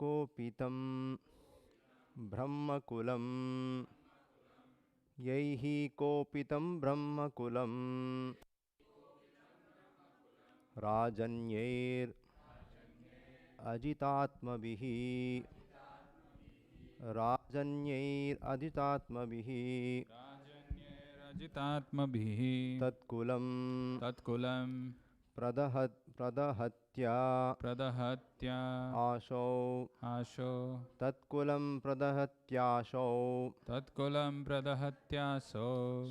कोपितं ब्रह्मकुलं यैः कोपितं ब्रह्मकुलं राजन्यैरजितात्मभिः राजन्यैरजितात्मभिः तत्कुलं प्रदहत्या आशौ तत्कुलं प्रदहत्याशौ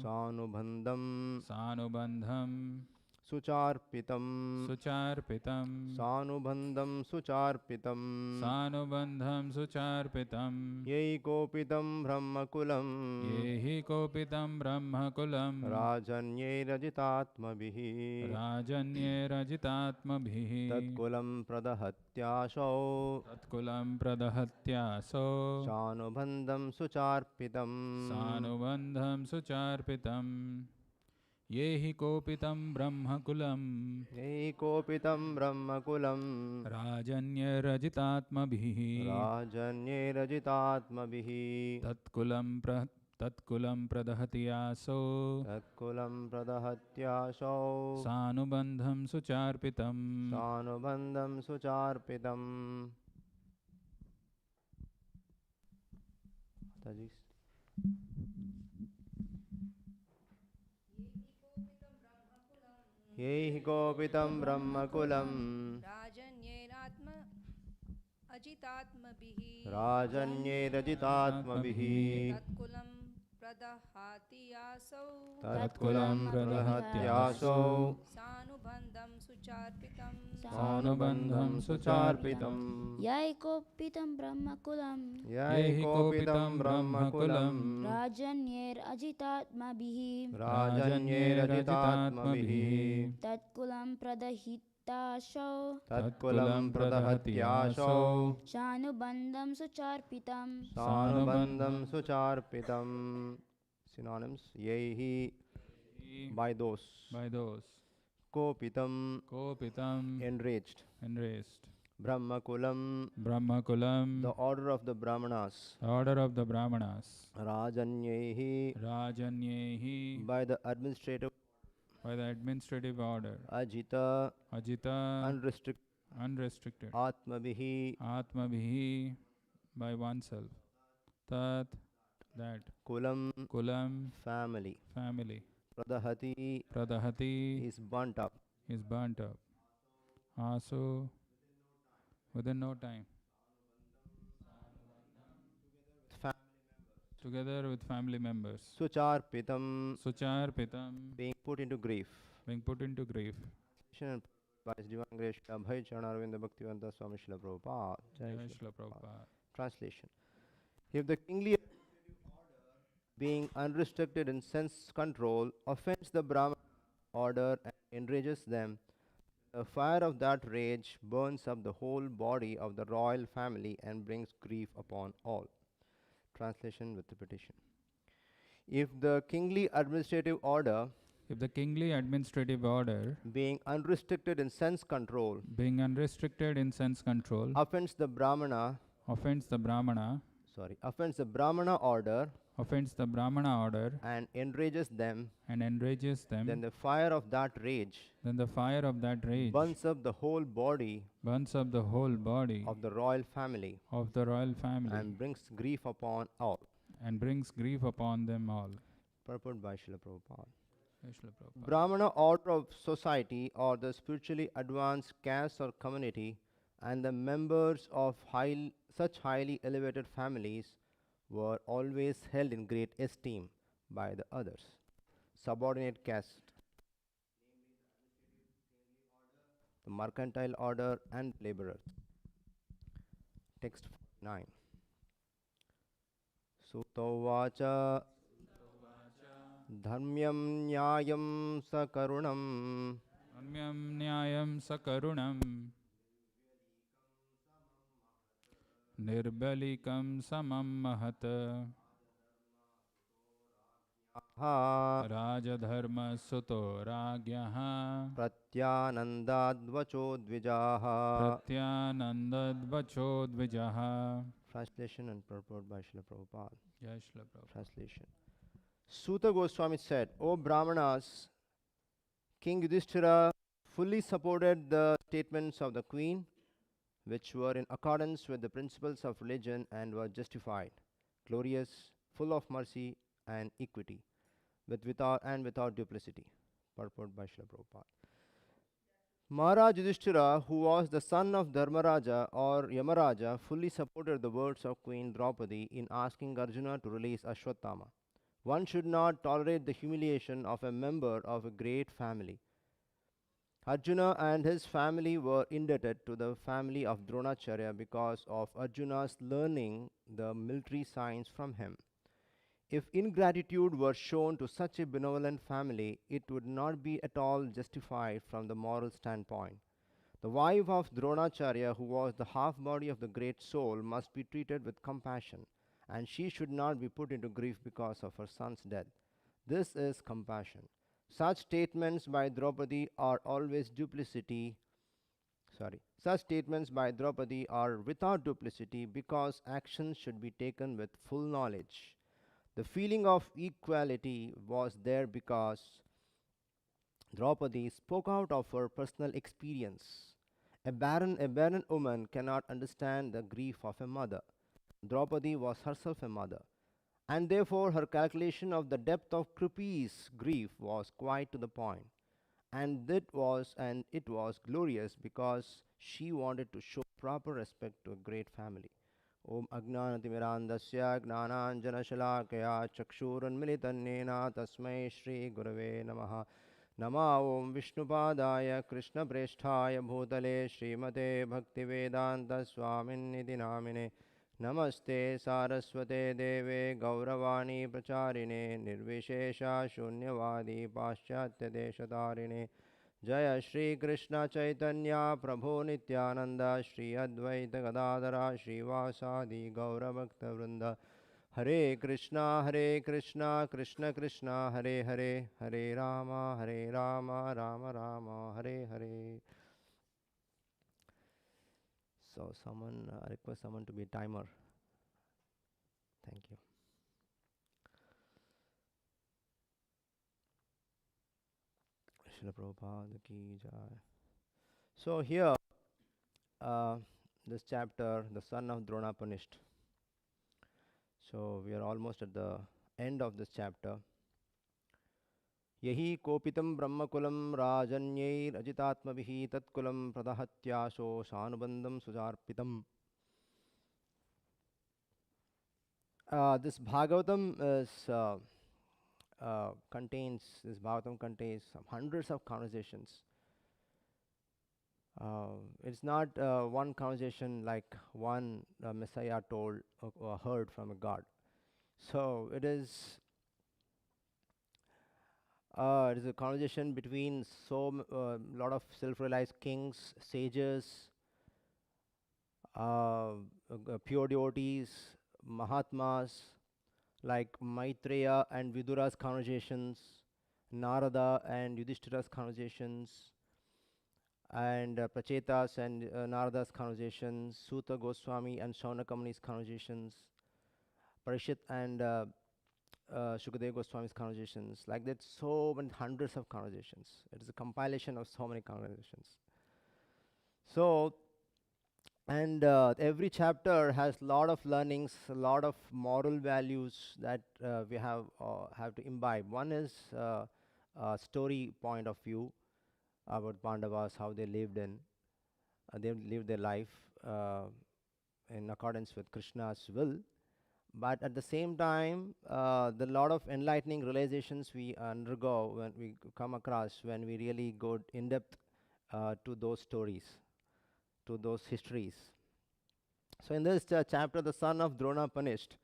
सानुबन्धं सुचार्पितं सानुबन्धं सुचार्पितं यैकोपितं ब्रह्मकुलं राजन्यैरजितात्मभिः तत्कुलं प्रदहत्याशौ सानुबन्धं सुचार्पितं येहि कोपितं ब्रह्मकुलं राजन्यैरजितात्मभिः तत्कुलं प्रदहत्यासो सानुबन्धं सुचार्पितं यैः कोपितं ब्रह्मकुलं राजन्यैरजितात्मभिः तत्कुलं प्रदहत्यासौ सानुबन्धं सुचार्पितं यैकोपितं ब्रह्मकुलं राजन्यैरजितात्मभिः तत्कुलं प्रदहत्याशौ सानुबन्धं सुचार्पितं synonyms yaihi by those kopitam enraged brahmakulam the order of the brahmanas rajanyaihi by the administrative order ajita unrestricted atmabhihi by oneself that kulam family pradahati is burnt up also within no time together with family members sucharpitam being put into grief by His Divine Grace Abhay Charanarvinda Bhaktivedanta Swami Srila Prabhupada. Translation: if the kingly being unrestricted in sense control offends the Brahmana order and enrages them, the fire of that rage burns up the whole body of the royal family and brings grief upon all. Translation with repetition. If the kingly administrative order being unrestricted in sense control offends the Brahmana order and enrages them, then the fire of that rage burns up the whole body of the royal family and brings grief upon them all. Purport by Srila Prabhupada. Brahmana order of society or the spiritually advanced caste or community and the members of such highly elevated families were always held in great esteem by the others. Subordinate caste, the mercantile order and laborers. Text 9. Sutavacha dharmyam nyayam sakarunam निर्बलिकं समं महत् Rajadharma Suto Ragyaha Pratyanandadvacho dvijaha. Pratyanandadvacho Dvijaha. Translation and purport by Srila Prabhupada. Jai Srila Prabhupada. Translation. Suta Goswami said, O Brahmanas, King Yudhishthira fully supported the statements of the queen, which were in accordance with the principles of religion and were justified, glorious, full of mercy and equity, without duplicity. Purport by Srila Prabhupada. Maharaj Yudhishthira, who was the son of Dharmaraja or Yamaraja, fully supported the words of Queen Draupadi in asking Arjuna to release Ashwatthama. One should not tolerate the humiliation of a member of a great family. Arjuna and his family were indebted to the family of Dronacharya because of Arjuna's learning the military science from him. If ingratitude were shown to such a benevolent family, it would not be at all justified from the moral standpoint. The wife of Dronacharya, who was the half body of the great soul, must be treated with compassion, and she should not be put into grief because of her son's death. This is compassion. Such statements by Draupadi are always Such statements by Draupadi are without duplicity because actions should be taken with full knowledge. The feeling of equality was there because Draupadi spoke out of her personal experience. A barren woman cannot understand the grief of a mother. Draupadi was herself a mother, and therefore her calculation of the depth of Krupi's grief was quite to the point. And it was glorious because she wanted to show proper respect to a great family. Om Agnanatimirandasya Gnananjanashalakaya Chakshurunmilitanena Tasmai Shri Gurave Namaha. Nama Om Vishnupadaya Krishna Presthaya Bhutale Srimate Bhaktivedanta Swaminidhi Namine. Namaste Saraswate Deve Gauravani Pracharine Nirvishesha Shunyavadi Paschatya Deshatarine. Jaya Shri Krishna Chaitanya Prabhu Nityananda Shri Advaita Gadadara Shri Vasadi Gaura Bhakta Vrinda. Hare Krishna Krishna Krishna Hare Hare Hare Rama Rama Rama Hare Hare. So request someone to be a timer. Thank you. Srila Prabhupada ki jai. So here, this chapter, the son of Drona punished. So we are almost at the end of this chapter. Yahi kopitam brahmakulam rajanyair ajitatmavihi tatkulam pradahatyasho sanubandam sujarpitam. This Bhagavatam contains some hundreds of conversations. It's not one conversation like one Messiah told or heard from a God. So it is a conversation between lot of self-realized kings, sages, pure devotees, Mahatmas, like Maitreya and Vidura's conversations, Narada and Yudhishthira's conversations, and Prachetas and Narada's conversations, Suta Goswami and Shaunakamuni's conversations, Parishit and Shukadeva Goswami's conversations. Like that, so many hundreds of conversations. It is a compilation of so many conversations. So, and every chapter has a lot of learnings, a lot of moral values that we have to imbibe. One is a story point of view about Pandavas, how they lived their life in accordance with Krishna's will. But at the same time, the lot of enlightening realizations we undergo when we come across, when we really go in depth to those stories, to those histories. So in this chapter, the son of Drona punished.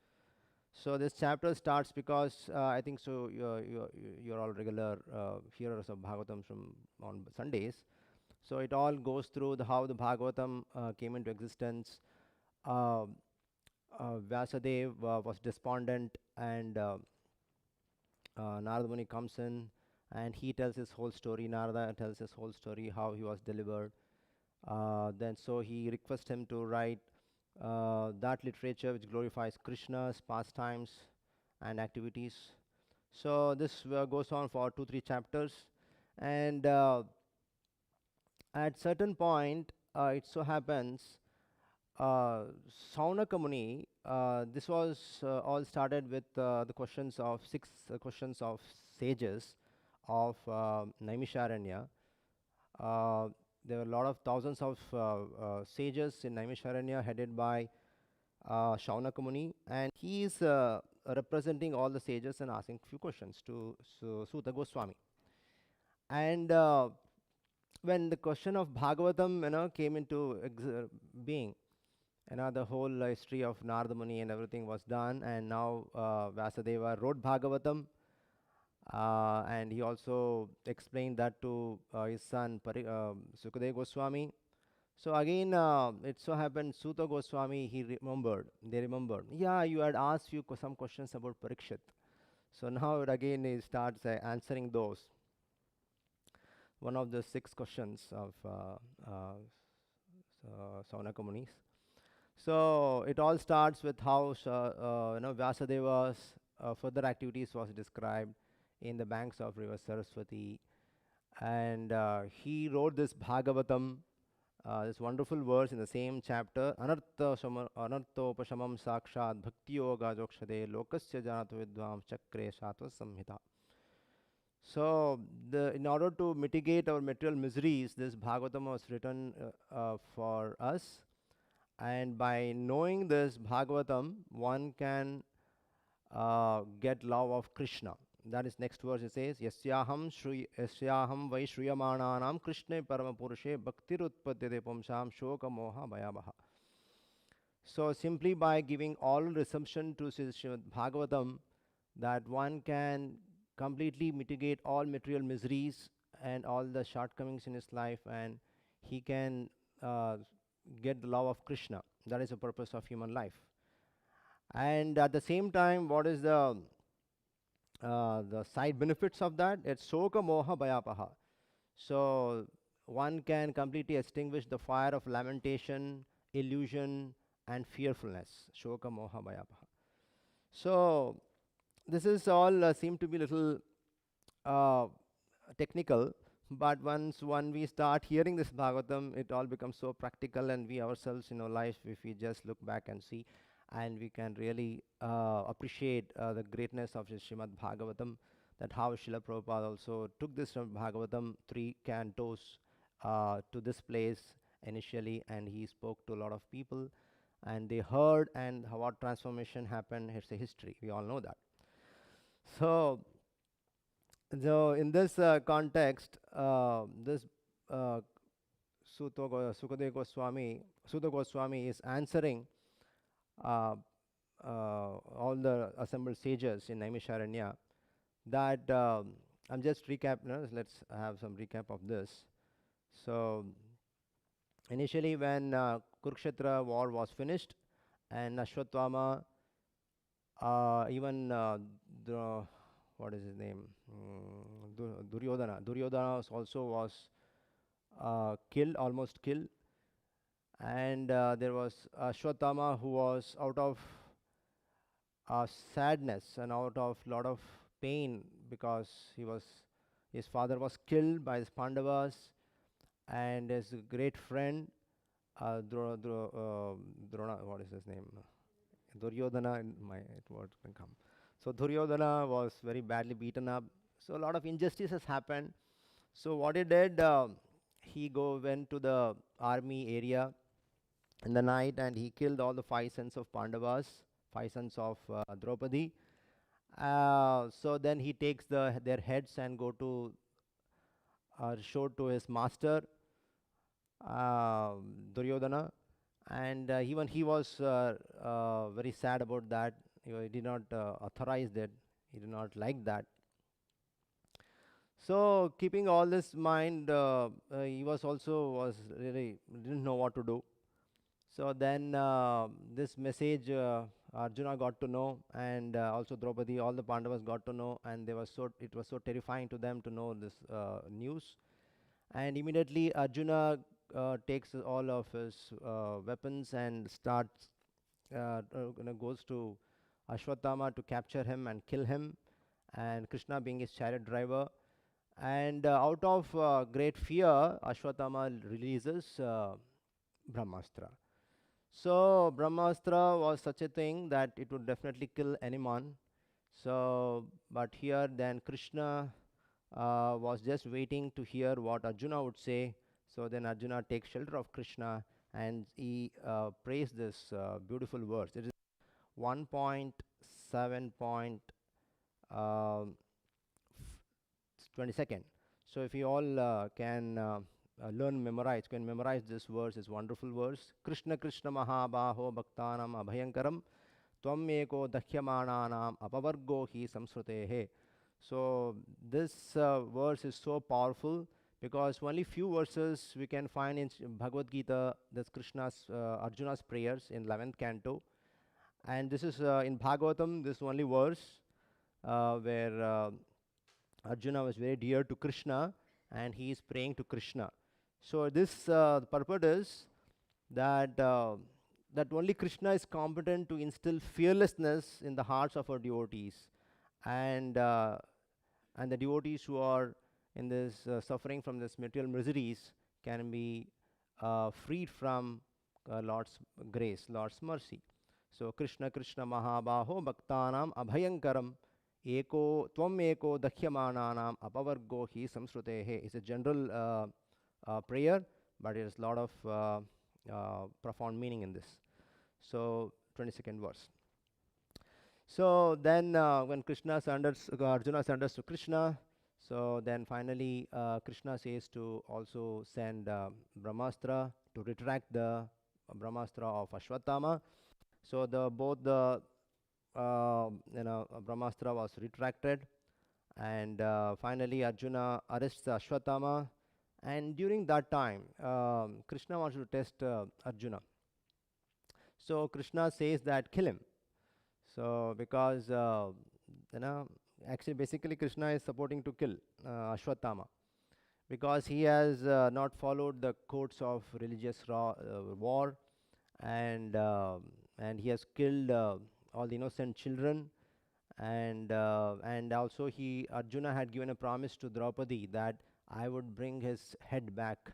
So this chapter starts because I think so you're all regular hearers of Bhagavatam on Sundays. So it all goes through how the Bhagavatam came into existence. Vyasadeva was despondent and Narada Muni comes in and he tells his whole story. Narada tells his whole story, how he was delivered. Then so he requests him to write that literature which glorifies Krishna's pastimes and activities. So this goes on for 2-3 chapters, and at certain point, it so happens Saunaka Muni, this was all started with the questions of 6 questions of sages of Naimisharanya. Uh, there were a lot of thousands of sages in Naimisharanya headed by Shaunaka Muni, and he is representing all the sages and asking few questions to Suta Goswami. And when the question of Bhagavatam, came into being, the whole history of Narada Muni and everything was done, and now Vyasadeva wrote Bhagavatam, and he also explained that to his son Sukadeva Goswami. So again, it so happened Suta Goswami, they remembered, yeah, you had asked some questions about Parikshit. So now again he starts answering those. One of the 6 questions of Saunaka Munis. So it all starts with how Vyasadeva's further activities was described in the banks of river Saraswati, and he wrote this Bhagavatam, this wonderful verse in the same chapter, Anarthopashamam Sakshat Bhakti Yoga Jokshade Lokasya Janatu Vidvam Chakre Shatva Samhita. So in order to mitigate our material miseries, this Bhagavatam was written for us. And by knowing this Bhagavatam, one can get love of Krishna. That is next verse. It says, Yasyaham vai shruyamananam Krishne paramapurushe bhaktirutpadyate pumsam shoka moha bhayabaha. So simply by giving all reception to Srimad Bhagavatam, that one can completely mitigate all material miseries and all the shortcomings in his life, and he can get the love of Krishna. That is the purpose of human life. And at the same time, what is the side benefits of that? It's Soka Moha Bhayapaha. So one can completely extinguish the fire of lamentation, illusion, and fearfulness. Shoka Moha Bhayapaha. So this is all seem to be little technical, but once we start hearing this Bhagavatam, it all becomes so practical, and we ourselves, life, if we just look back and see, and we can really appreciate the greatness of Srimad Bhagavatam, that how Srila Prabhupada also took this from Bhagavatam, 3 cantos to this place initially, and he spoke to a lot of people, and they heard, and what transformation happened. It's a history. We all know that. So in this context, this Sukadeva Goswami, Suta Goswami is answering all the assembled sages in Naimisharanya. That I'm just recap. Let's have some recap of this. So initially, when Kurukshetra war was finished, and Ashwatthama, even what is his name? Duryodhana. Duryodhana also was killed, almost killed. And there was Ashwatthama, who was out of sadness and out of lot of pain, because his father was killed by his Pandavas, and his great friend Drona, what is his name? Duryodhana, it word can come. So Duryodhana was very badly beaten up. So a lot of injustices happened. So what he did, he went to the army area in the night, and he killed all the 5 sons of Pandavas, 5 sons of Draupadi. So then he takes their heads and showed to his master, Duryodhana, and even he was very sad about that. He did not authorize that. He did not like that. So keeping all this in mind, he was really didn't know what to do. So then this message Arjuna got to know, and also Draupadi, all the Pandavas got to know, and it was so terrifying to them to know this news. And immediately Arjuna takes all of his weapons and starts goes to Ashwatthama to capture him and kill him, and Krishna being his chariot driver. And out of great fear, Ashwatthama releases Brahmastra. So Brahmastra was such a thing that it would definitely kill anyone. So, but here then Krishna was just waiting to hear what Arjuna would say. So then Arjuna takes shelter of Krishna, and he prays this beautiful verse. It is 1.7. 22nd. So if you all can memorize this verse, this wonderful verse. Krishna Krishna Mahabaho Bhaktanam Abhayankaram Tvam Eko Dakyamananam Apavargo Hi Samsrutehe. So this verse is so powerful because only few verses we can find in Bhagavad Gita. That's Arjuna's prayers in 11th canto, and this is in Bhagavatam. This only verse where Arjuna was very dear to Krishna, and he is praying to Krishna. So this purport is that that only Krishna is competent to instill fearlessness in the hearts of our devotees, and the devotees who are in this suffering from this material miseries can be freed from Lord's grace, Lord's mercy. So Krishna Krishna Mahabaho Bhaktanam Abhayankaram Eko Tvam Eko Dakyamananam Apavargo Hi Samsrutehe is a general prayer, but there is a lot of profound meaning in this. So 22nd verse. So then when Arjuna surrenders to Krishna, so then finally Krishna says to also send Brahmastra to retract the Brahmastra of Ashwatthama. So both the Brahmastra was retracted, and finally Arjuna arrests Ashwatthama, and during that time Krishna wants to test Arjuna. So Krishna says that kill him. So because actually basically Krishna is supporting to kill Ashwatthama because he has not followed the codes of religious war, and he has killed all the innocent children, and also Arjuna had given a promise to Draupadi that I would bring his head back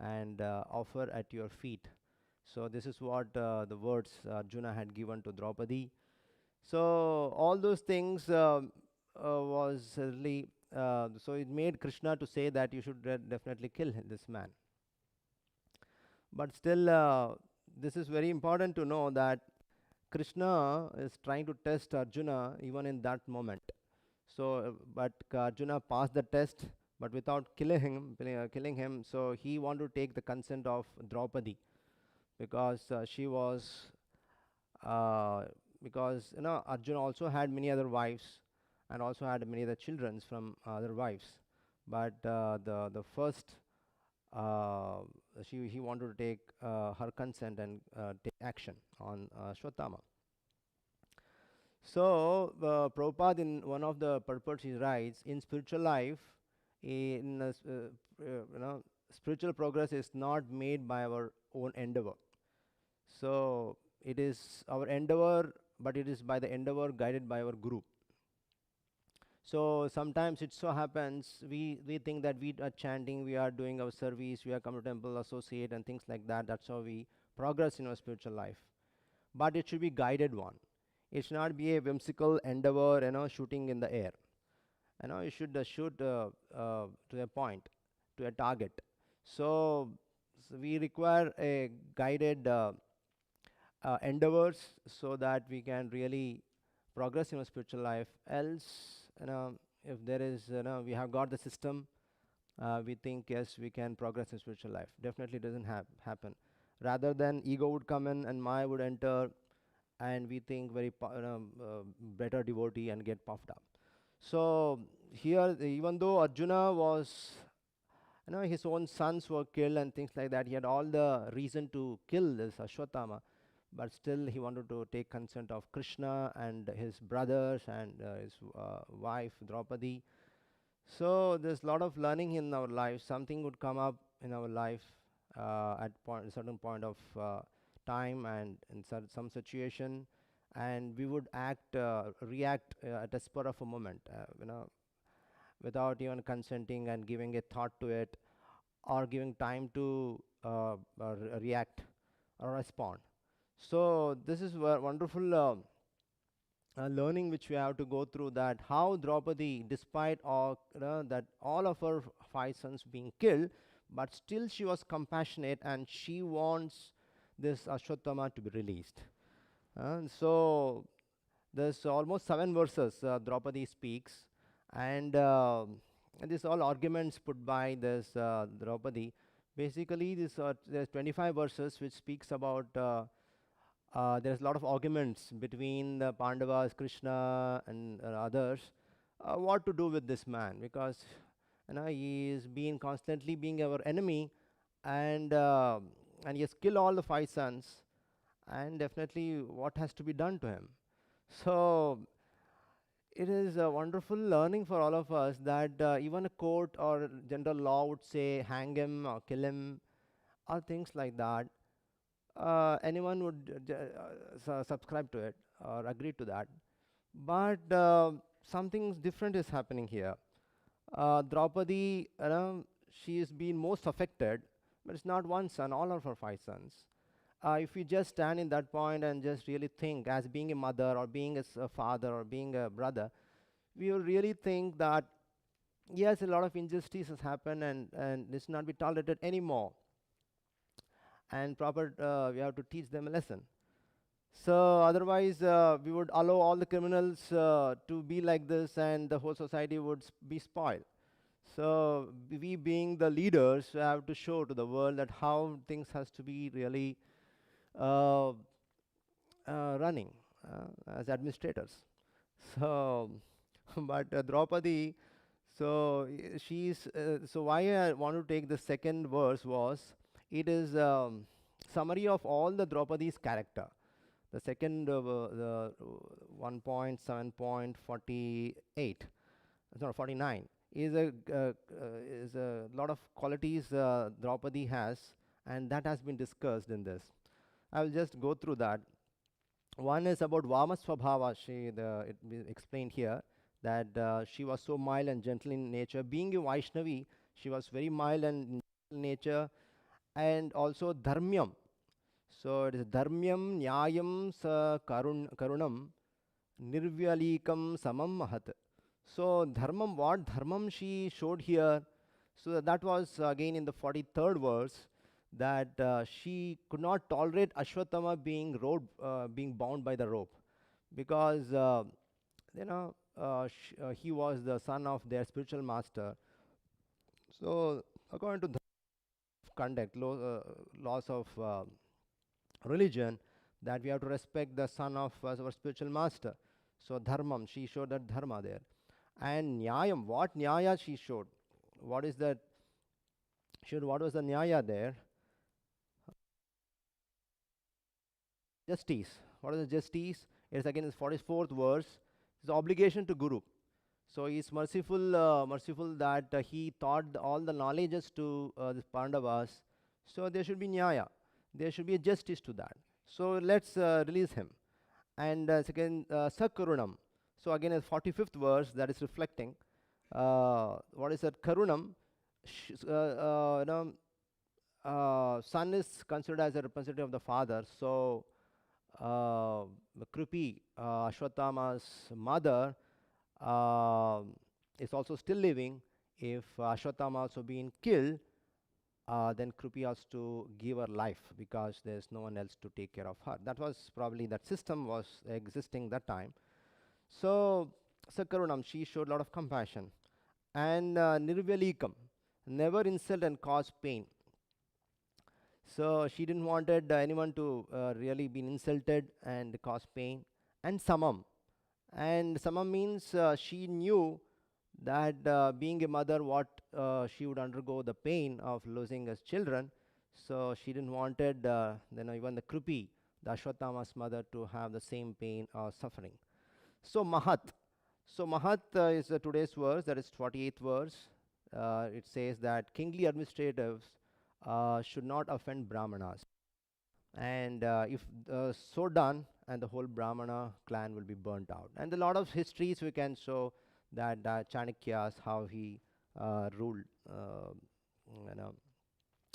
and offer at your feet. So this is what the words Arjuna had given to Draupadi. So all those things was really so it made Krishna to say that you should definitely kill this man. But still this is very important to know that Krishna is trying to test Arjuna even in that moment. So but Arjuna passed the test, but without killing him. So he wanted to take the consent of Draupadi because she was because Arjuna also had many other wives and also had many other children from other wives, but the first he wanted to take her consent and take action on Ashwatthama. So Prabhupada in one of the purports he writes, in spiritual life, spiritual progress is not made by our own endeavor. So it is our endeavor, but it is by the endeavor guided by our Guru. So sometimes it so happens we think that we are chanting, we are doing our service, we are come to temple, associate and things like that. That's how we progress in our spiritual life. But it should be guided one. It should not be a whimsical endeavor, shooting in the air. You should shoot to a point, to a target. So we require a guided endeavors so that we can really progress in our spiritual life. Else, if there is, we have got the system, we think yes, we can progress in spiritual life. Definitely doesn't happen. Rather than ego would come in and Maya would enter, and we think very better devotee and get puffed up. So here, even though Arjuna was his own sons were killed and things like that. He had all the reason to kill this Ashwatthama, but still he wanted to take consent of Krishna and his brothers and his wife Draupadi. So there's a lot of learning in our life. Something would come up in our life at a certain point of time and in some situation, and we would react at a spur of a moment, without even consenting and giving a thought to it, or giving time to react or respond. So this is wonderful learning which we have to go through, that how Draupadi, despite all that all of her five sons being killed, but still she was compassionate and she wants this Ashwatthama to be released. So there's almost 7 verses Draupadi speaks, and these all arguments put by this Draupadi. Basically, there's 25 verses which speaks about. There's a lot of arguments between the Pandavas, Krishna, and others. What to do with this man, because he is constantly being our enemy, and he has killed all the 5 sons, and definitely what has to be done to him. So it is a wonderful learning for all of us that even a court or general law would say hang him or kill him or things like that. Anyone would subscribe to it or agree to that. But something different is happening here. Draupadi, she is being most affected, but it's not one son, all of her 5 sons. If we just stand in that point and just really think, as being a mother or being a father or being a brother, we will really think that yes, a lot of injustice has happened, and this not be tolerated anymore. And we have to teach them a lesson. So otherwise, we would allow all the criminals to be like this, and the whole society would be spoiled. So we, being the leaders, have to show to the world that how things has to be really running as administrators. So, but Draupadi, so she's so why I want to take the second verse was, it is summary of all the Draupadi's character. The second, the 1.7.48, no, 49, is a lot of qualities Draupadi has, and that has been discussed in this. I will just go through that. One is about Vamasvabhava. It is explained here that she was so mild and gentle in nature. Being a Vaishnavi, she was very mild and in nature, and also Dharmyam. So it is Dharmyam, Nyayam, Sa Karunam, Nirvyalikam, Samam Mahat. So Dharmam, what Dharmam she showed here? So that was again in the 43rd verse, that she could not tolerate Ashwatthama being bound by the rope, because he was the son of their spiritual master. So according to the conduct, laws of religion, that we have to respect the son of our spiritual master. So dharmam, she showed that dharma there. And nyayam, what nyaya she showed? What is that? What was the nyaya there? Justice. What is the justice? It's again the 44th verse. It's the obligation to Guru. So he is merciful that he taught all the knowledges to the Pandavas. So there should be nyaya. There should be a justice to that. So let's release him. And second, Sakarunam. So again, a 45th verse that is reflecting. What is that? Karunam. Son is considered as a representative of the father. So Krupi, Ashwatthama's mother, is also still living. If Ashwatthama also being killed, then Krupi has to give her life, because there's no one else to take care of her. That was probably, that system was existing that time. So Sakarunam, she showed a lot of compassion. And Nirvyalikam, never insult and cause pain. So she didn't wanted anyone to really be insulted and cause pain. And Samam. And Samam means she knew that being a mother, what she would undergo the pain of losing his children, so she didn't wanted even the Krupi, the Ashwatthama's mother, to have the same pain or suffering. So Mahat. So Mahat is today's verse, that is 48th verse. It says that kingly administrators should not offend Brahmanas. And if so done, and the whole Brahmana clan will be burnt out. And a lot of histories we can show that Chanukyas, how he ruled.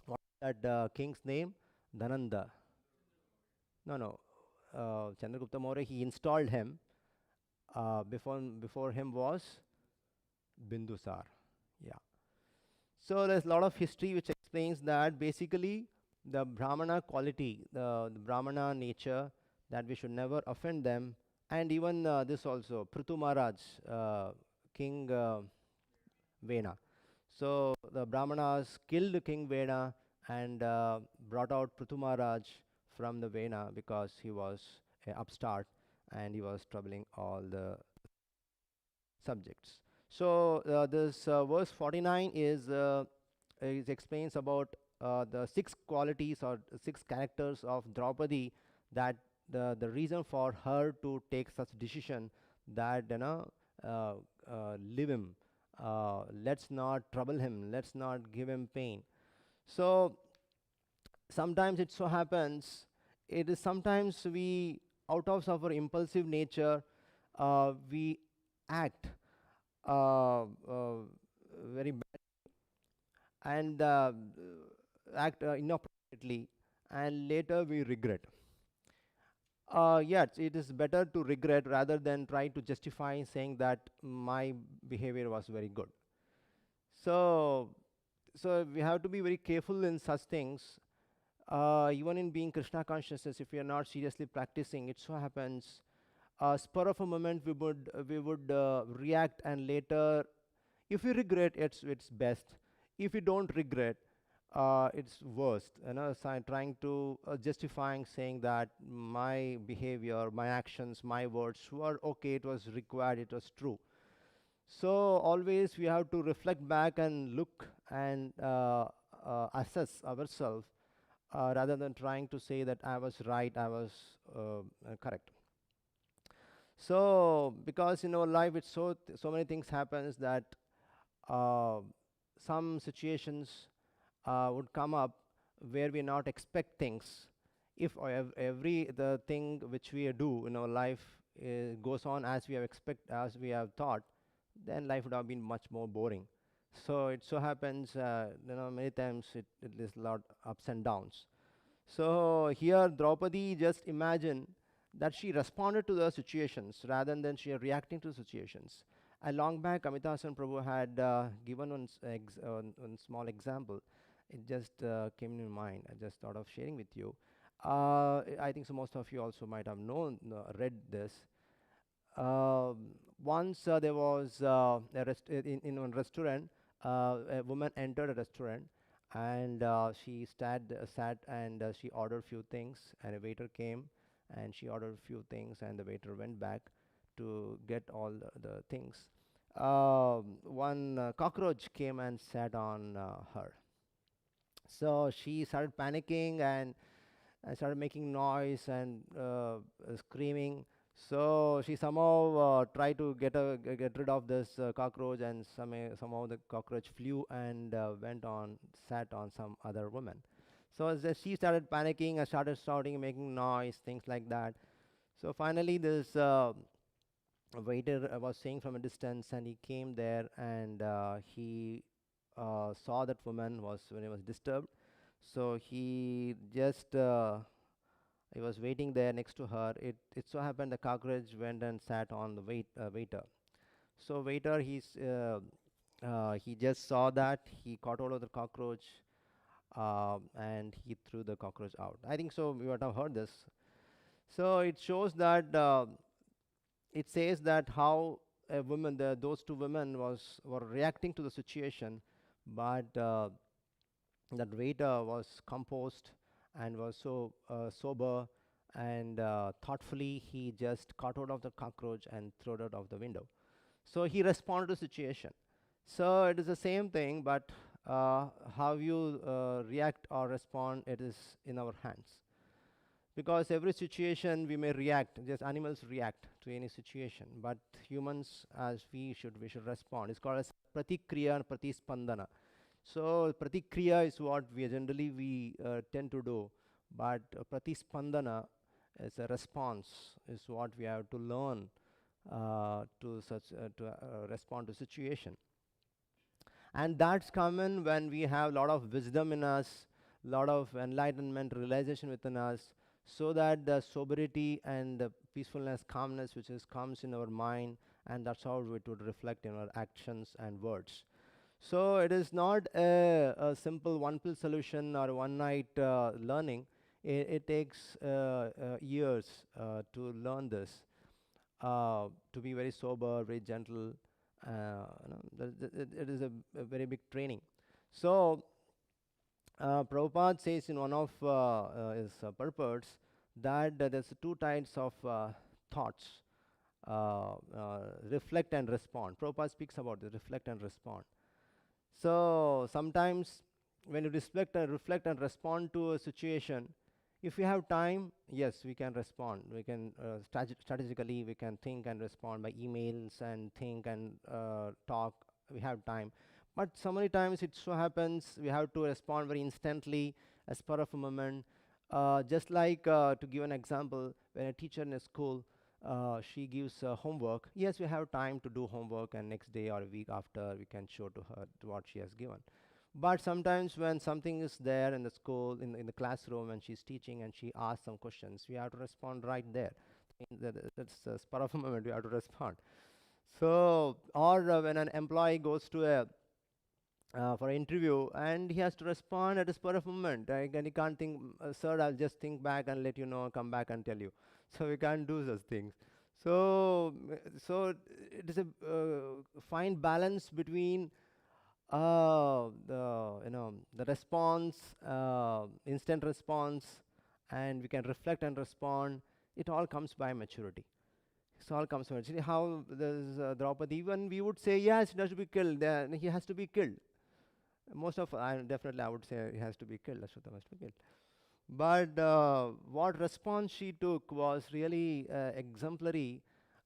What is that king's name? Dhananda. No. Chandragupta Maurya, he installed him. Before him was Bindusar. Yeah. So there's a lot of history which explains that basically the Brahmana quality, the Brahmana nature, that we should never offend them. And even this also, Prithu Maharaj, King Vena. So the Brahmanas killed King Vena and brought out Prithu Maharaj from the Vena because he was an upstart and he was troubling all the subjects. So this verse 49 explains about the 6 qualities or 6 characters of Draupadi, that the reason for her to take such decision, that leave him, let's not trouble him, let's not give him pain. So sometimes it so happens, it is sometimes we, out of our impulsive nature, we act very bad and act inappropriately, and later we regret. Yes, it is better to regret rather than try to justify saying that my behavior was very good. So we have to be very careful in such things. Even in being Krishna consciousness, if we are not seriously practicing, it so happens, spur of a moment we would react, and later, if we regret, it's best. If we don't regret, it's worst. So trying to justifying, saying that my behavior, my actions, my words were okay, it was required, it was true. So always we have to reflect back and look and assess ourselves, rather than trying to say that I was right, I was correct. So because in our life it's so many things happens that some situations would come up where we not expect things. If every the thing which we do in our life goes on as we have thought, then life would have been much more boring. So it so happens, many times it is a lot ups and downs. So here Draupadi, just imagine that she responded to the situations rather than she reacting to situations. And long back, Amitasan Prabhu had given one small example. It just came in mind. I just thought of sharing with you. I think so most of you also might have read this. Once there was in one restaurant, a woman entered a restaurant, and she sat and she ordered few things, and a waiter came and she ordered few things, and the waiter went back to get all the things. One cockroach came and sat on her. So she started panicking and started making noise and screaming. So she somehow tried to get rid of this cockroach, and somehow the cockroach flew and sat on some other woman. So she started panicking and started shouting, making noise, things like that. So finally, this waiter was saying from a distance, and he came there, and he saw that woman was disturbed. So he just he was waiting there next to her. It so happened the cockroach went and sat on the waiter. So waiter, he just saw that, he caught hold of the cockroach, and he threw the cockroach out. I think so you might have heard this. So it shows that it says that how a woman, those two women were reacting to the situation, but that waiter was composed and was so sober, and thoughtfully he just caught hold of the cockroach and threw it out of the window. So he responded to the situation. So it is the same thing, but how you react or respond, it is in our hands. Because every situation we may react, just animals react to any situation, but humans, as we should respond. It's called as pratikriya and pratispandana. So pratikriya is what we generally tend to do, but pratispandana is a response, is what we have to learn to respond to situation. And that's common when we have a lot of wisdom in us, lot of enlightenment, realization within us, so that the sobriety and the peacefulness, calmness which comes in our mind, and that's how it would reflect in our actions and words. So it is not a simple one pill solution or one night learning. It takes years to learn this, to be very sober, very gentle. It is a very big training. So Prabhupada says in one of his purports that there's two types of thoughts, reflect and respond. Prabhupada speaks about this, reflect and respond. So sometimes when you reflect and respond to a situation, if we have time, yes, we can respond. We can strategically, we can think and respond by emails and think and talk. We have time. But so many times it so happens we have to respond very instantly as spur of a moment. Just like, to give an example, when a teacher in a school, she gives homework. Yes, we have time to do homework, and next day or a week after we can show to her what she has given. But sometimes when something is there in the school, in the classroom, and she's teaching and she asks some questions, we have to respond right there. That's a spur of a moment, we have to respond. So, or when an employee goes to a for an interview and he has to respond at a spur of a moment, right? And he can't think, sir, I'll just think back and let you know, come back and tell you. So we can't do such things. So, so it is a fine balance between the response, instant response, and we can reflect and respond. It all comes by maturity. It all comes by maturity. How there's Draupadi, even we would say, yes, he has to be killed. He has to be killed. Most of, definitely I would say he has to be killed. Ashwatthama has to be killed. But what response she took was really exemplary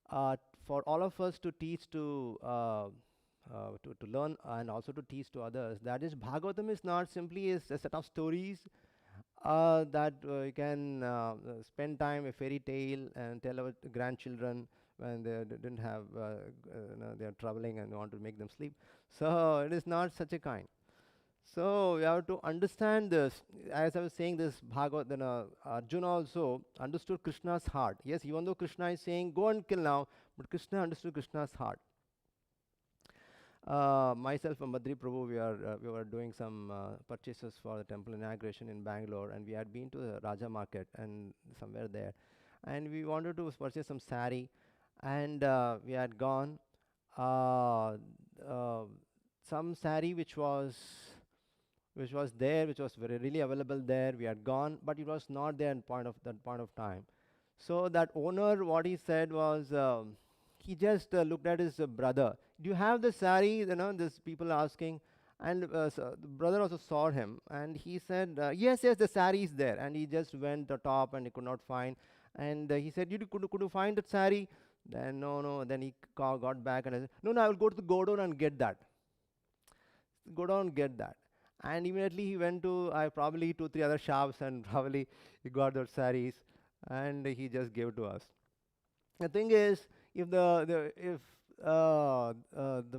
for all of us to teach to learn and also to teach to others. That is, Bhagavatam is not simply a set of stories that you can spend time, a fairy tale, and tell our grandchildren when they didn't have, they are traveling and want to make them sleep. So it is not such a kind. So we have to understand this. As I was saying, this Bhagavad, then Arjuna also understood Krishna's heart. Yes, even though Krishna is saying, go and kill now, but Krishna understood Krishna's heart. Myself and Madri Prabhu, we were doing some purchases for the temple inauguration in Bangalore, and we had been to the Raja Market and somewhere there, and we wanted to purchase some sari, and we had gone some sari which was there, which was very really available there. We had gone, but it was not there in that point of time. So that owner, what he said was, he just looked at his brother. Do you have the sari? You know, these people asking, and so the brother also saw him, and he said, yes, the sari is there. And he just went to the top, and he could not find. And he said, could you find that sari? Then no. Then he got back and I said, no, I will go to the godown and get that. Go down and get that. And immediately he went to probably 2-3 other shops, and probably he got those saris, and he just gave to us. The thing is, if the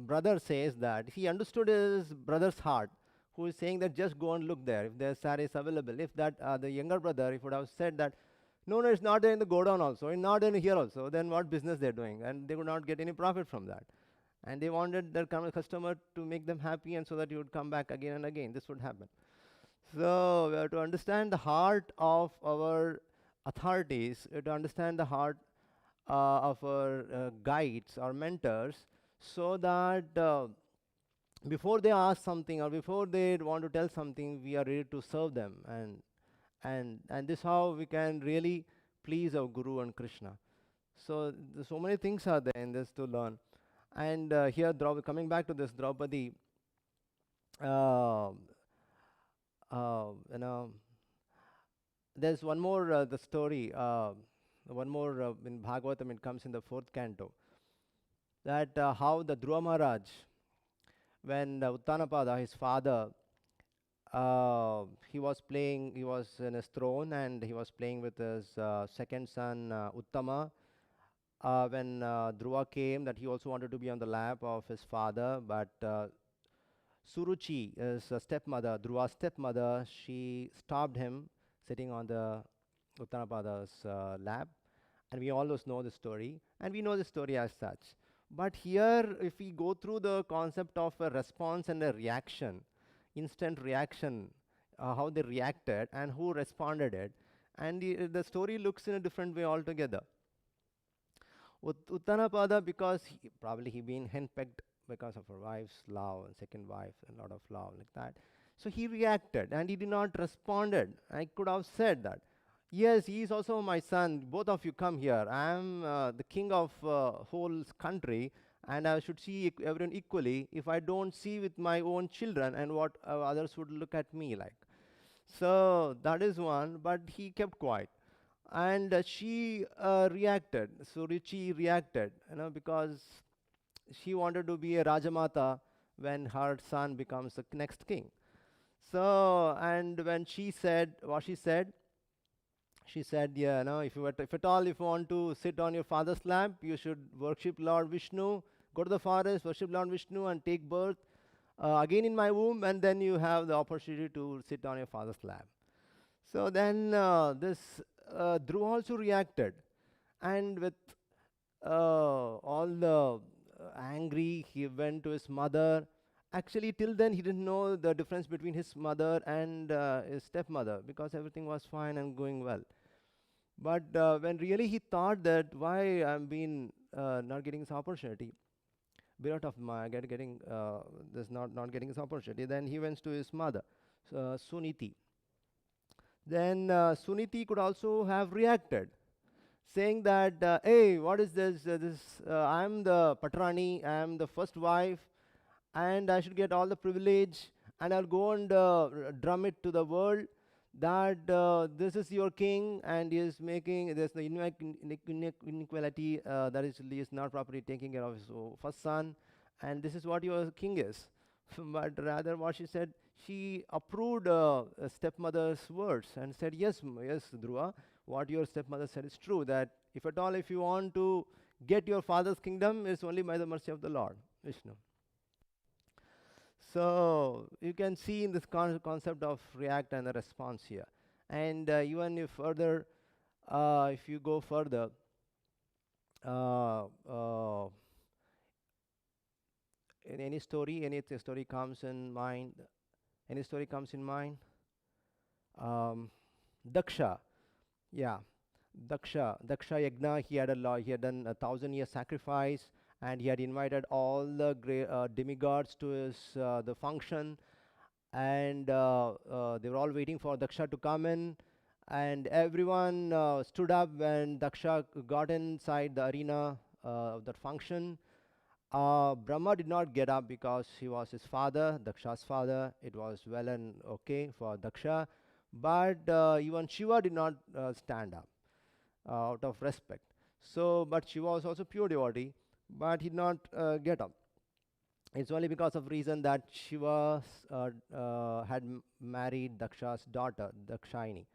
brother says that, he understood his brother's heart, who is saying that just go and look there if there's saris available. If that the younger brother, if would have said that, no, it's not there in the godown also, it's not in here also, then what business they're doing, and they would not get any profit from that. And they wanted their customer to make them happy, and so that you would come back again and again. This would happen. So we have to understand the heart of our authorities, we have to understand the heart of our guides, our mentors, so that before they ask something or before they want to tell something, we are ready to serve them. And this is how we can really please our Guru and Krishna. So many things are there in this to learn. And here, coming back to this Draupadi, uh, you know, there's one more the story. One more in Bhagavatam. It comes in the fourth canto. That how the Dhruva Maharaj, when Uttanapada, his father, he was playing. He was in his throne, and he was playing with his second son Uttama. When Dhruva came, that he also wanted to be on the lap of his father, but Suruchi, his stepmother, Dhruva's stepmother, she stopped him sitting on the Uttanapada's lap. And we always know the story, and we know the story as such. But here, if we go through the concept of a response and a reaction, instant reaction, how they reacted and who responded it, and the story looks in a different way altogether. Uttanapada, because probably he been henpecked because of her wife's love and second wife, a lot of love like that. So he reacted and he did not responded. I could have said that, yes, he is also my son. Both of you come here. I am the king of whole country, and I should see everyone equally. If I don't see with my own children, and what others would look at me like. So that is one. But he kept quiet. And she reacted. So Ruchi reacted, because she wanted to be a Rajamata when her son becomes the next king. So, and when she said what she said, yeah, if at all if you want to sit on your father's lap, you should worship Lord Vishnu, go to the forest, worship Lord Vishnu, and take birth again in my womb, and then you have the opportunity to sit on your father's lap. So then this Dhruv also reacted, and with all the angry, he went to his mother. Actually, till then, he didn't know the difference between his mother and his stepmother, because everything was fine and going well. But when really he thought that why I'm been not getting this opportunity, bereft of my getting this not getting this opportunity, then he went to his mother, Suniti. Then Suniti could also have reacted, saying that, hey, what is this? I'm the Patrani, I'm the first wife, and I should get all the privilege, and I'll go and drum it to the world that this is your king, and he is making, there's the inequality that he is not properly taking care of his first son, and this is what your king is. But rather what she said, she approved stepmother's words and said, yes, yes, Dhruva, what your stepmother said is true, that if at all if you want to get your father's kingdom, it's only by the mercy of the Lord, Vishnu. So you can see in this concept of react and the response here. And even if further, if you go further, in any story, story comes in mind, Daksha, yeah, Daksha Yagna, he had done 1,000-year sacrifice, and he had invited all the demigods to his the function, and they were all waiting for Daksha to come in, and everyone stood up when Daksha got inside the arena of that function. Brahma did not get up because he was his father, Daksha's father. It was well and okay for Daksha, but even Shiva did not stand up out of respect. So, but Shiva was also pure devotee, but he did not get up. It's only because of reason that Shiva had married Daksha's daughter, Dakshayani,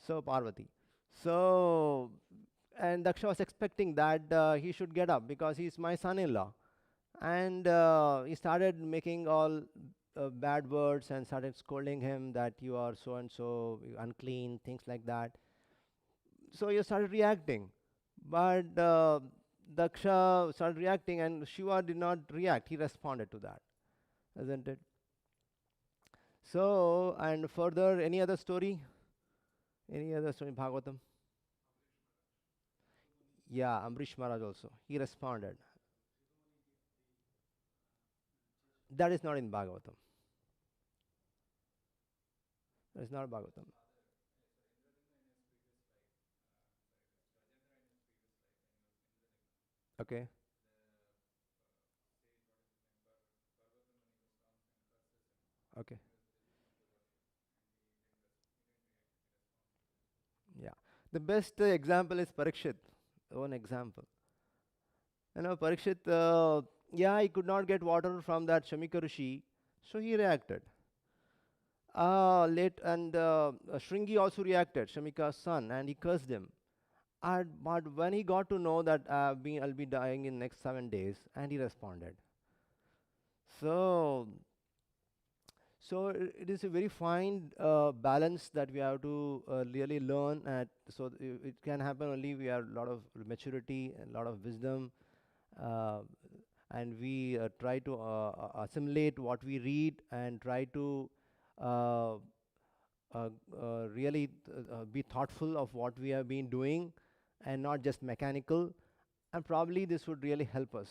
so Parvati. So, and Daksha was expecting that he should get up because he's my son-in-law. And he started making all bad words and started scolding him that you are so and so unclean, things like that. So he started reacting. But Daksha started reacting, and Shiva did not react. He responded to that, isn't it? So, and further, any other story? Any other story in Bhagavatam? Yeah, Ambrish Maharaj also. He responded. That is not in Bhagavatam. That is not Bhagavatam. Okay. Okay. Yeah. The best example is Parikshit. One example. Parikshit, yeah, he could not get water from that Shamika Rishi, so he reacted. Late and Shringi also reacted, Shamika's son, and he cursed him. But when he got to know that I'll be dying in next 7 days, and he responded. So, it is a very fine balance that we have to really learn at. So it can happen only we have a lot of maturity and a lot of wisdom, uh, and we try to assimilate what we read and try to uh, really be thoughtful of what we have been doing and not just mechanical. And probably this would really help us.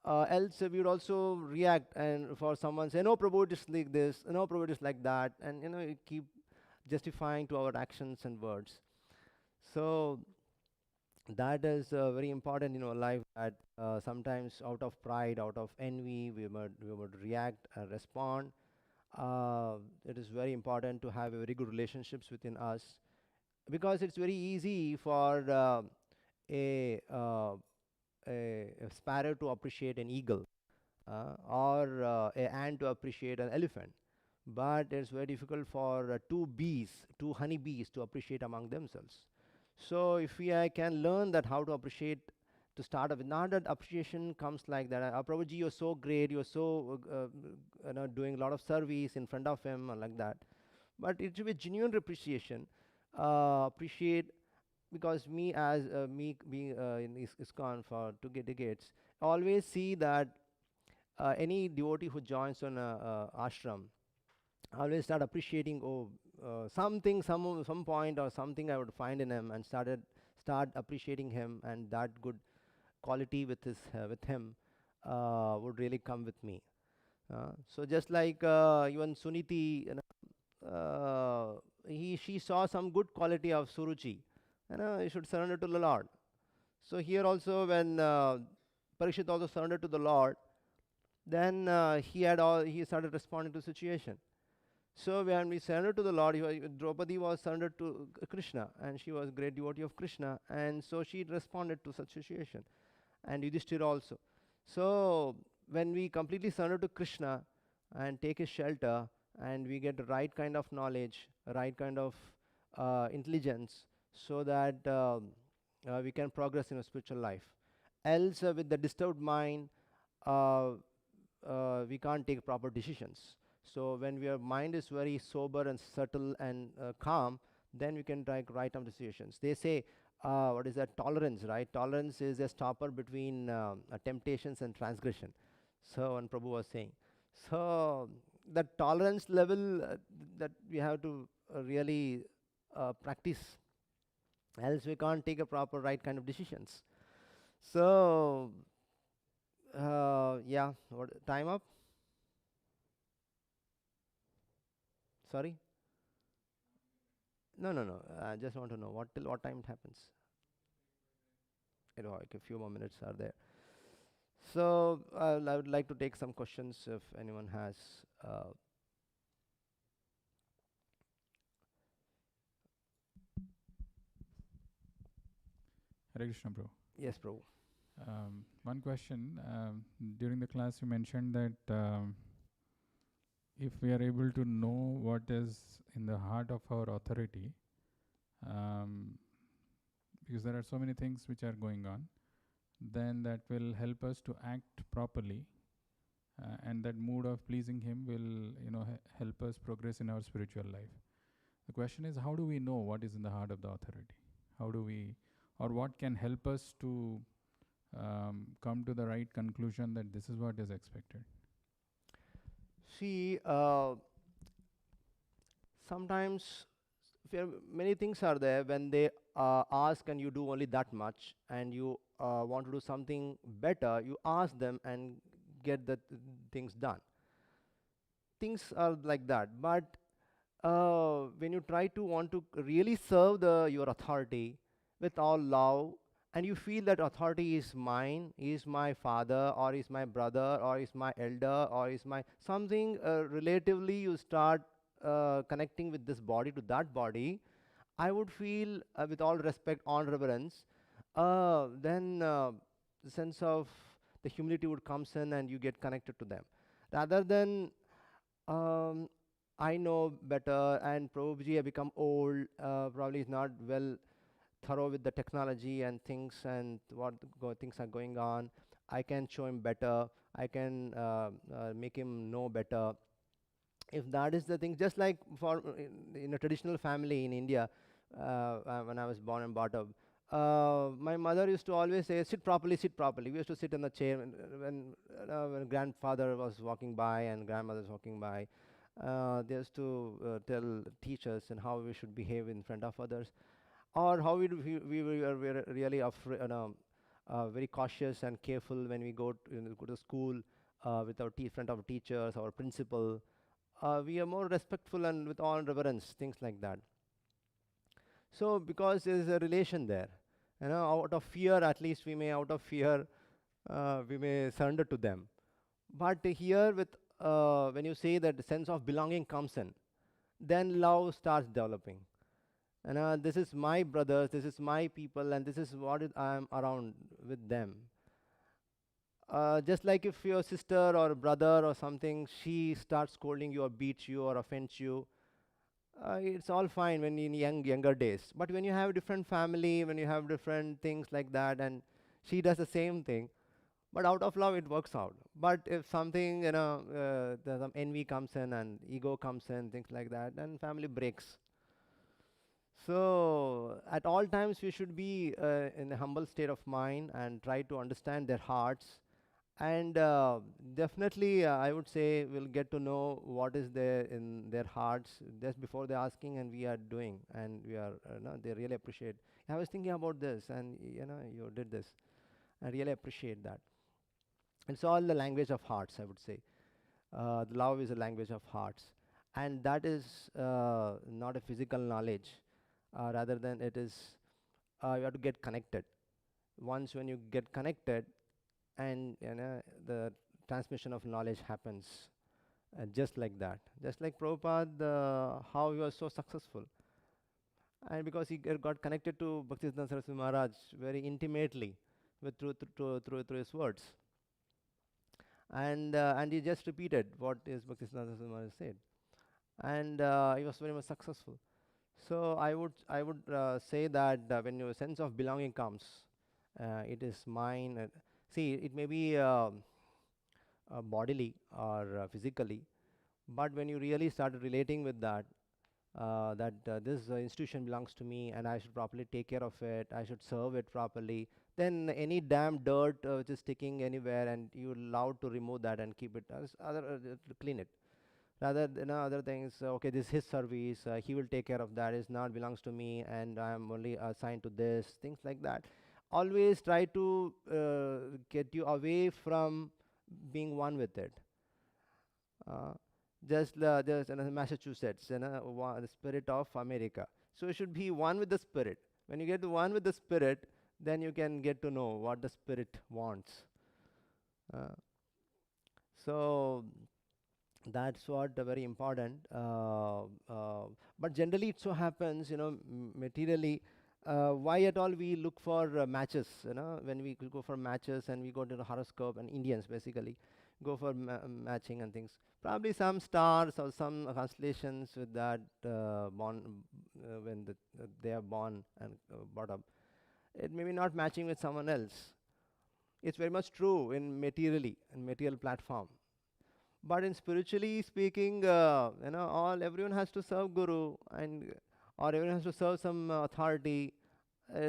Else we would also react and for someone say, no, Prabhu, it is like this, no, Prabhu, it is like that, and you keep justifying to our actions and words. So that is very important in our life, that sometimes out of pride, out of envy, we would react and respond. It is very important to have a very good relationships within us, because it's very easy for a, uh, a sparrow to appreciate an eagle, or a ant to appreciate an elephant. But it's very difficult for two honey bees to appreciate among themselves. So if we can learn that how to appreciate to start with, not that appreciation comes like that. Prabhuji, you're so great, you're so doing a lot of service in front of him or like that. But it should be genuine appreciation. Appreciate, because me as me being in ISKCON for 2 decades, always see that any devotee who joins on a ashram, I always start appreciating, something, some point or something I would find in him, and start appreciating him, and that good quality with him would really come with me. So just like even Suniti, she saw some good quality of Suruchi, you should surrender to the Lord. So here also, when Parikshit also surrendered to the Lord, then he started responding to situation. So when we surrendered to the Lord, Draupadi was surrendered to Krishna, and she was a great devotee of Krishna, and so she responded to such situation, and Yudhishthira also. So when we completely surrender to Krishna and take his shelter, and we get the right kind of knowledge, right kind of intelligence, so that we can progress in a spiritual life. Else, with the disturbed mind, uh, we can't take proper decisions. So when your mind is very sober and subtle and calm, then we can take right time decisions. They say, what is that? Tolerance, right? Tolerance is a stopper between temptations and transgression. So, and Prabhu was saying. So, the tolerance level that we have to really practice, else we can't take a proper right kind of decisions. So, yeah, time up? Sorry? No, no, no. I just want to know till what time it happens. Like a few more minutes are there. So I would like to take some questions if anyone has. Hare Krishna, bro. Yes, bro. One question. During the class, you mentioned that if we are able to know what is in the heart of our authority, because there are so many things which are going on, then that will help us to act properly, and that mood of pleasing him will help us progress in our spiritual life. The question is, how do we know what is in the heart of the authority? How do we, or what can help us to come to the right conclusion that this is what is expected? See, sometimes many things are there when they ask and you do only that much, and you want to do something better, you ask them and get the things done. Things are like that. But when you try to want to really serve your authority with all love and you feel that authority is mine, is my father, or is my brother, or is my elder, or is my something, relatively you start connecting with this body to that body, I would feel, with all respect, on reverence, then the sense of the humility would comes in and you get connected to them. Rather than, um, I know better and probably I become old, probably is not well thorough with the technology and things and what things are going on. I can show him better. I can make him know better. If that is the thing, just like for in a traditional family in India, when I was born and brought up, my mother used to always say, "Sit properly, sit properly." We used to sit in the chair when grandfather was walking by and grandmother was walking by. They used to tell teachers and how we should behave in front of others, or how we were really very cautious and careful when we go to school with our front of teachers, our principal. We are more respectful and with all reverence, things like that. So because there is a relation there, out of fear, at least we may, out of fear, we may surrender to them. But here, with when you say that the sense of belonging comes in, then love starts developing. And this is my brothers, this is my people, and this is what I am around with them. Just like if your sister or brother or something, she starts scolding you or beats you or offends you, it's all fine when in younger days. But when you have different family, when you have different things like that, and she does the same thing, but out of love it works out. But if something, there's some envy comes in and ego comes in, things like that, then family breaks. So at all times we should be in a humble state of mind and try to understand their hearts. And definitely, I would say we'll get to know what is there in their hearts just before they're asking, and we are doing, and we are, they really appreciate. I was thinking about this, and you did this. I really appreciate that. It's all the language of hearts, I would say. The love is a language of hearts, and that is not a physical knowledge. Rather than it is, you have to get connected. Once when you get connected, and the transmission of knowledge happens, just like that. Just like Prabhupada, how he was so successful, and because he got connected to Bhaktisiddhanta Saraswati Maharaj very intimately with through his words, and he just repeated what is Bhaktisiddhanta Saraswati Maharaj said, and he was very much successful. So I would say that when your sense of belonging comes, it is mine. See, it may be bodily or physically, but when you really started relating with that, that this institution belongs to me and I should properly take care of it, I should serve it properly, then any damn dirt which is sticking anywhere, and you allowed to remove that and keep it as to clean it. Rather than other things, okay, this is his service, he will take care of that, it not belongs to me, and I am only assigned to this, things like that. Always try to get you away from being one with it. Uh, just Massachusetts, the spirit of America. So you should be one with the spirit. When you get one with the spirit, then you can get to know what the spirit wants. So that's what very important. But generally, it so happens, materially. Why at all we look for matches? When we go for matches and we go to the horoscope, and Indians basically go for matching and things. Probably some stars or some constellations with that born when they are born and brought up. It may be not matching with someone else. It's very much true in material platform. But in spiritually speaking, everyone has to serve guru, and or everyone has to serve some authority.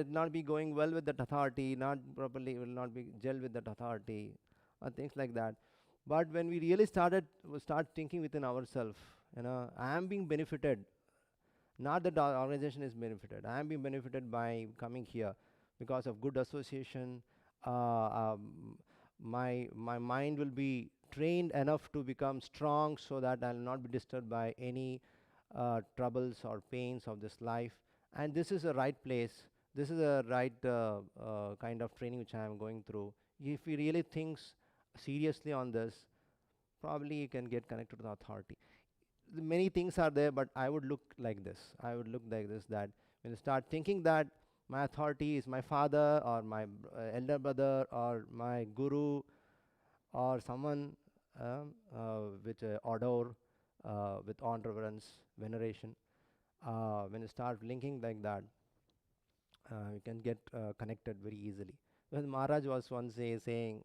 Not be going well with that authority, not properly will not be gel with that authority, or things like that. But when we really start thinking within ourselves, I am being benefited. Not that the organization is benefited. I am being benefited by coming here because of good association. My mind will be trained enough to become strong so that I'll not be disturbed by any troubles or pains of this life. And this is the right place this is a right kind of training which I am going through. If he really thinks seriously on this, probably you can get connected to the authority. Many things are there, but I would look like this. I would look like this, that when you start thinking that my authority is my father or my elder brother or my guru or someone with order, with honor, reverence, veneration, when you start linking like that, you can get connected very easily. When Maharaj was once saying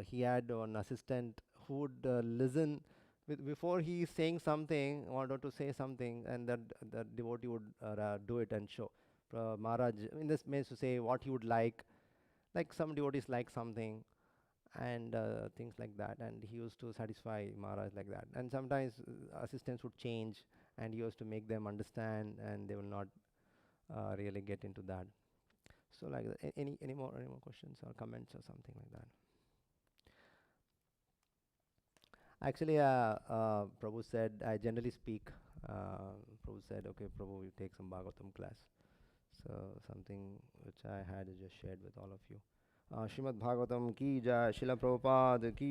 he had an assistant who would listen before he is saying something, wanted to say something, and that devotee would do it and show. Maharaj, in this means to say what he would like some devotees like something, and things like that, and he used to satisfy Maharaj like that. And sometimes assistants would change, and he used to make them understand, and they will not really get into that. So like that. Any more questions or comments or something like that? Actually, Prabhu said I generally speak. Prabhu said, okay, Prabhu, you take some Bhagavatam class. So something which I had just shared with all of you. Srimad Bhagavatam ki jai, Srila Prabhupada ki